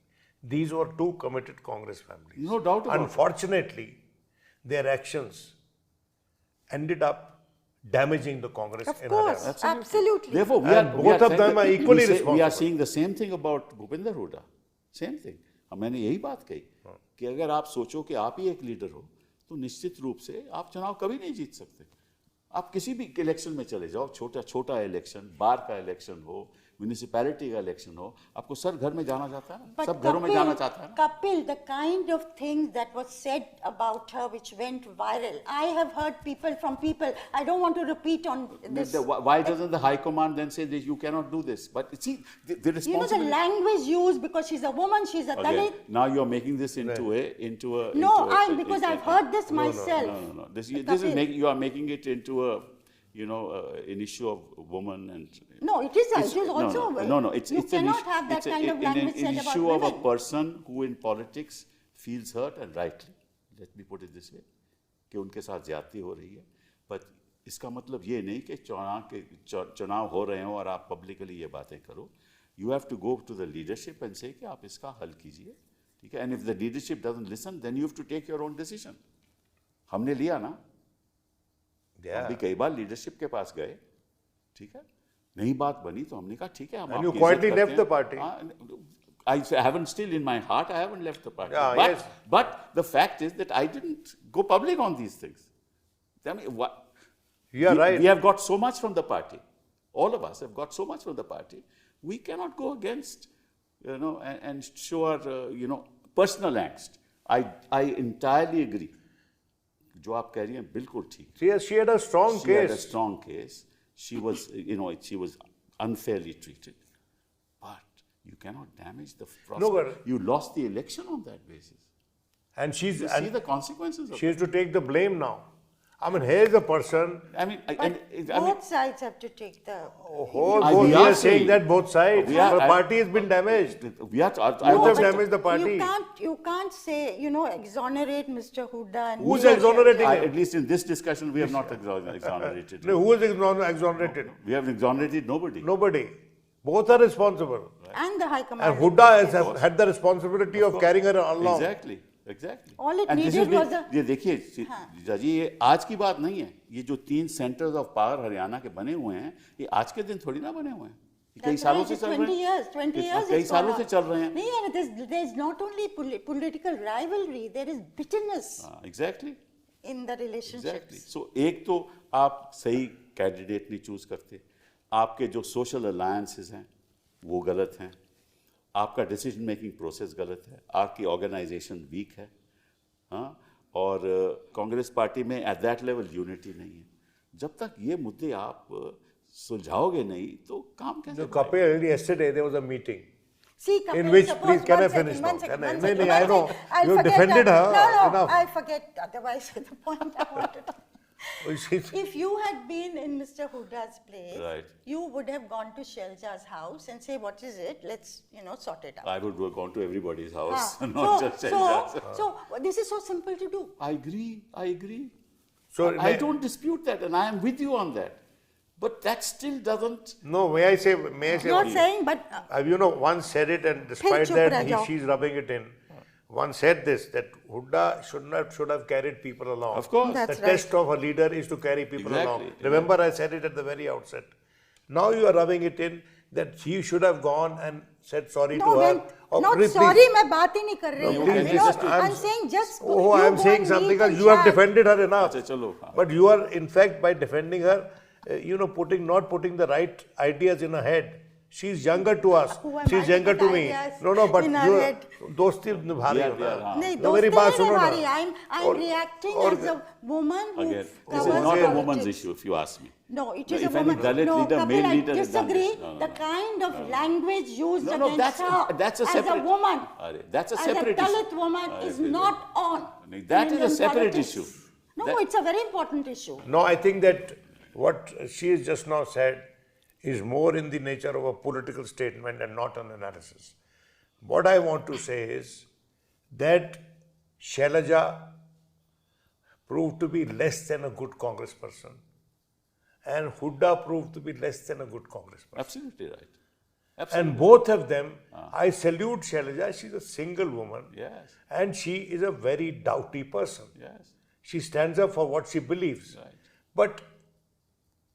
These were two committed Congress families. No doubt about it. Unfortunately, their actions ended up damaging the Congress of in course, Haryana. absolutely. Therefore, both of them are equally responsible. We are seeing the same thing about Bhupinder Hooda. Same thing. मैंने यही बात कही कि अगर आप सोचो कि आप ही एक लीडर हो तो निश्चित रूप से आप चुनाव कभी नहीं जीत सकते। आप किसी भी इलेक्शन में चले जाओ, छोटा इलेक्शन, बार का इलेक्शन हो, म्युनिसिपैलिटी का इलेक्शन हो, आपको सर घर में जाना चाहता है, सब घरों में जाना चाहता है। Kapil, the kind of things that was said about her which went viral, I have heard from people. I don't want to repeat on this. Why doesn't the High Command then say that you cannot do this? But see, the responsibility. The language used because she's a woman, she's a Dalit. Now you're making this into a. No, because I've heard this myself. No. You are making it into an issue of woman and. No, it is also. No. It's you an cannot issue, have that it's kind of language said an about issue of a women. person who in politics feels hurt and rightly. Let me put it this way, कि उनके साथ ज्यादती हो रही है, but इसका मतलब ये नहीं कि चुनाव हो रहे हो और आप पब्लिकली ये बातें करो. You have to go to the leadership and say कि आप इसका हल कीजिए, ठीक है? And if the leadership doesn't listen, then you have to take your own decision. हमने लिया ना, हम भी कई बार लीडरशिप के पास गए, ठीक है? नहीं बात बनी तो हमने कहा ठीक है हम. And you quietly left the party. I haven't still in my heart, I haven't left the party. Yeah, but, yes. but the fact is that I didn't go public on these things. I mean, You are right. We have got so much from the party. All of us have got so much from the party. We cannot go against, and show our, personal angst. I entirely agree. जो आप कह रही हैं बिल्कुल ठीक. She had a strong She had a case. strong case. She was, she was unfairly treated. But you cannot damage the prospect. No, but- you lost the election on that basis. And she's You see the consequences of she has to take the blame now. I mean, here's a person. I mean, Both sides have to take the. We are saying that both sides. We are- the party has been damaged. we are. Both I have was- damaged the party. You can't say, exonerate Mr. Hooda. And Who's Mr. exonerating him? at least in this discussion, we have not exonerated. No, who is exonerated? We have exonerated nobody. Nobody. Both are responsible. And the High Command. And Hooda has had the responsibility of carrying her along. Exactly. All it And this needed is was a. ये देखिए जी, ये आज की बात नहीं है. ये जो 3 सेंटर्स ऑफ पावर हरियाणा के बने हुए हैं, ये आज के दिन थोड़ी ना बने हुए हैं. ये कई सालों से चल रहे हैं. 20 years. कई सालों से चल रहे हैं. नहीं, and there's not only political rivalry, there is bitterness Exactly. in the relationships. Exactly. So एक तो आप सही कैंडिडेट नहीं चूज करते, आपके जो सोशल अलायंसेस हैं वो गलत हैं, आपका डिसीजन मेकिंग प्रोसेस गलत है, आपकी ऑर्गेनाइजेशन वीक है, हाँ, और कांग्रेस पार्टी में एट दैट लेवल यूनिटी नहीं है. जब तक ये मुद्दे आप सुलझाओगे नहीं तो काम कैसे No, Kapil, yesterday there was a meeting. See, Kapil, In which, suppose- please, can I one second, finish one now? second, Can I- one No, second, no, I one know. second. I'll You forget defended that. her No, enough. I forget. Otherwise, the point I wanted to. If you had been in Mr. Hooda's place, Right. you would have gone to Shelja's house and say, "What is it? Let's, sort it out." I would go on to everybody's house, Ah, not just Shelja's. so this is so simple to do. I agree. So I don't dispute that, and I am with you on that. But that still doesn't. No, may I say You're saying, but one said it, and despite chup that, reh jao. she's rubbing it in. One said this, that Hooda should have carried people along. Of course. That's the right. test of a leader is to carry people along. Exactly. Remember, I said it at the very outset. Now you are rubbing it in that he should have gone and said sorry no, to when, her. Oh, not please, sorry, please. मैं बात ही नहीं कर रही हूँ. please, just I'm saying just. Oh, you I'm go saying and something meet else. and You have chat. defended her enough. अच्छा, चलो, हाँ. But you are, in fact, by defending her, not putting the right ideas in her head. She's younger to us. Who am I She's to younger put to me. ideas No, but in you her head? दोस्ती निभा रही हो We are, ना. हाँ. नहीं, तो मेरी दोस्ती बात नहीं सुनो निभा ना. रही. I'm और- reacting और- as a woman who Again, this covers is not a politics. woman's issue, if you ask me. No, it No, is a if any woman. Dalit No, leader, Kapil, male I leader has done disagree. this. No, no, The no. kind of language used No, against her that's a as separate. a woman, That's a as separate a Dalit issue. woman is not on. That in is a Indian separate politics. issue. No, That- it's a very important issue. No, I think that what she has just now said is more in the nature of a political statement and not an analysis. What I want to say is that Shailaja proved to be less than a good congressperson, and Hooda proved to be less than a good congressperson. Absolutely right. And Absolutely. both of them, I salute Shailaja. She's a single woman, Yes. and she is a very doughty person. Yes. She stands up for what she believes. Right. But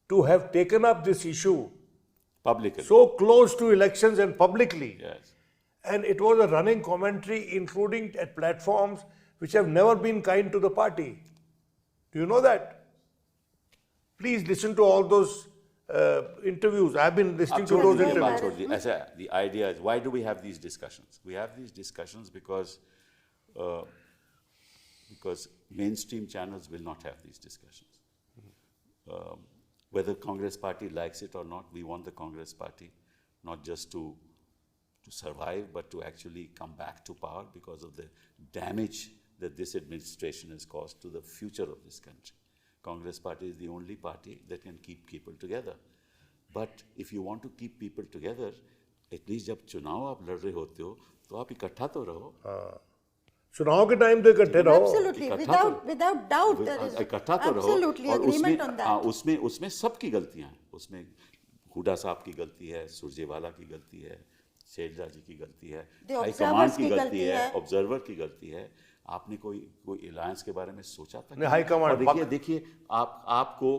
to have taken up this issue Publicly. so close to elections and publicly, Yes. and it was a running commentary, including at platforms which have never been kind to the party. Do you know that? Please listen to all those interviews. I've been listening to those Absolutely, interviews. absolutely. The idea is, why do we have these discussions? We have these discussions because mainstream channels will not have these discussions. Whether Congress party likes it or not, we want the Congress party not just to survive, but to actually come back to power because of the damage that this administration has caused to the future of this country. Congress party is the only party that can keep people together. But if you want to keep people together, at least जब चुनाव आप लड़ रहे होते हो तो आप इकट्ठा तो रहो. चुनाव के टाइम तो इकट्ठे रहो. Absolutely, without doubt, there is इकट्ठा तो रहो. absolutely और agreement on that. उसमें सबकी गलतियां हैं. उसमें हुडा साहब की गलती है, सुरजेवाला की गलती है, शैलजा जी की गलती है, हाई कमांड की गलती है, ऑब्जर्वर की गलती है. आपने कोई अलायंस के बारे में सोचा था? हाई कमांड देखिए आपको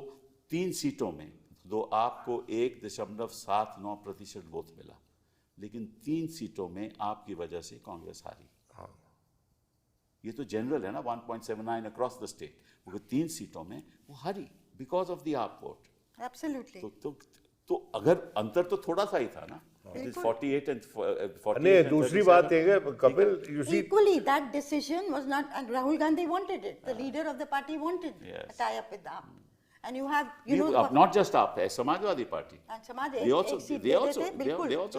3 सीटों में आपको 1.79% वोट मिला, लेकिन 3 सीटों में आपकी वजह से कांग्रेस हारी. ये तो जनरल है ना, 1.79 अक्रॉस द स्टेट. वो 3 सीटों में वो हारी बिकॉज ऑफ द आप वोट. Absolutely. तो अगर अंतर तो थोड़ा सा ही था ना. 48 and 48. नहीं, दूसरी बात है Kapil, you see, Equally, that decision was not, and Rahul Gandhi wanted it. The leader of the party wanted Yes. a tie-up with AAP. And you have, not just AAP, Samajwadi Party. And Samaj, They also,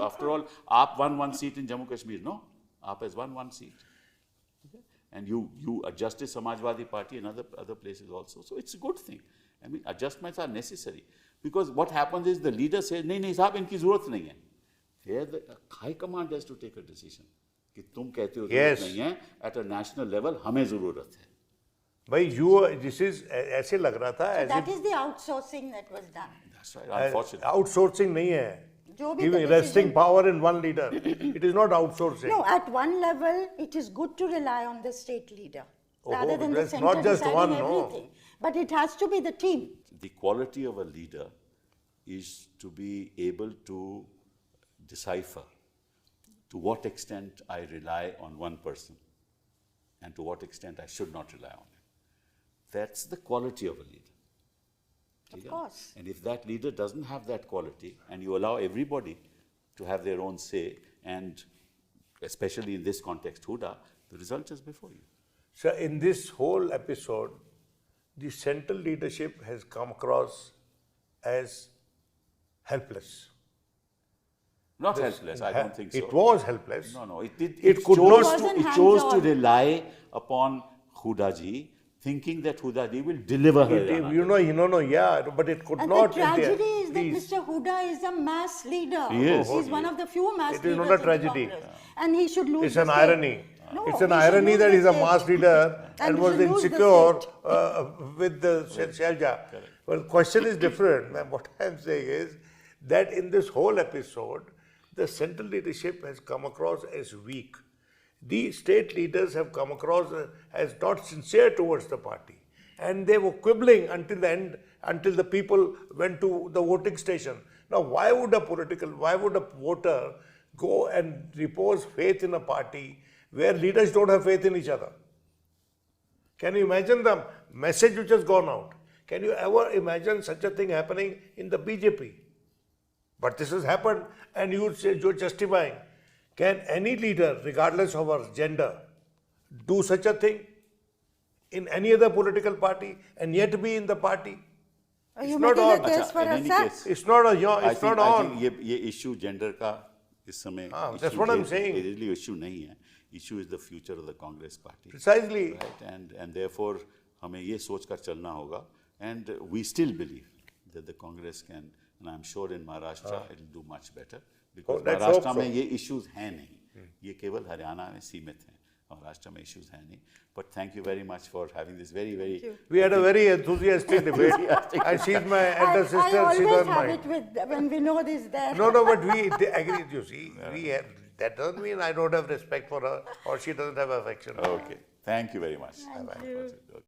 after all, AAP won 1 seat in Jammu Kashmir, no? AAP has won 1 seat. Okay? And you adjusted Samajwadi Party and other places also. So it's a good thing. I mean, adjustments are necessary. Because what happens is the leader says, नहीं साहब इनकी जरूरत नहीं है. Here the high command has to take a decision. कि तुम कहते हो जरूरत नहीं है, at a national level हमें जरूरत है. भाई this is ऐसे लग रहा था. So that is the outsourcing that was done. That's right, unfortunately. Outsourcing नहीं है. जो भी Giving resting power in one leader. It is not outsourcing. No, at one level, it is good to rely on the state leader rather than the that's center not just deciding one, no. everything. But it has to be the team. The quality of a leader is to be able to decipher to what extent I rely on one person and to what extent I should not rely on him. That's the quality of a leader. Of course. And if that leader doesn't have that quality and you allow everybody to have their own say, and especially in this context, Huda, the result is before you. So in this whole episode, the central leadership has come across as helpless. Not helpless, I don't think so. It was helpless. No, it chose to rely upon Huda ji, thinking that Huda ji will deliver her. But it could and not. The tragedy is that Mr. Huda is a mass leader. He is. He's one of the few mass leaders. It is not a tragedy. And he should lose. It's an irony. No, it's an irony that he's a mass leader and was insecure with the Shelja. Well, question is different. What I'm saying is that in this whole episode, the central leadership has come across as weak. The state leaders have come across as not sincere towards the party. And they were quibbling until the end, until the people went to the voting station. Now, why would a voter go and repose faith in a party where leaders don't have faith in each other? Can you imagine the message which has gone out? Can you ever imagine such a thing happening in the BJP? But this has happened, and you're justifying. Can any leader, regardless of her gender, do such a thing in any other political party and yet be in the party? Are you making a case for herself? It's not on. I think ये issue gender का इस समय that's what I'm saying. Really issue नहीं है. Issue is the future of the Congress party. Precisely. Right? And therefore हमें ये सोच कर चलना होगा. And we still believe that the Congress can, and I'm sure in Maharashtra it will do much better. Because Maharashtra में ये issues हैं नहीं. ये केवल हरियाणा में सीमित हैं. Maharashtra में issues हैं नहीं. But thank you very much for having this very. We had a very enthusiastic debate. And she's my elder sister. I always she doesn't have mind. it with when Vinod is there. No, but we agree. You see, that doesn't mean I don't have respect for her or she doesn't have affection. Okay. Thank you very much. Thank you.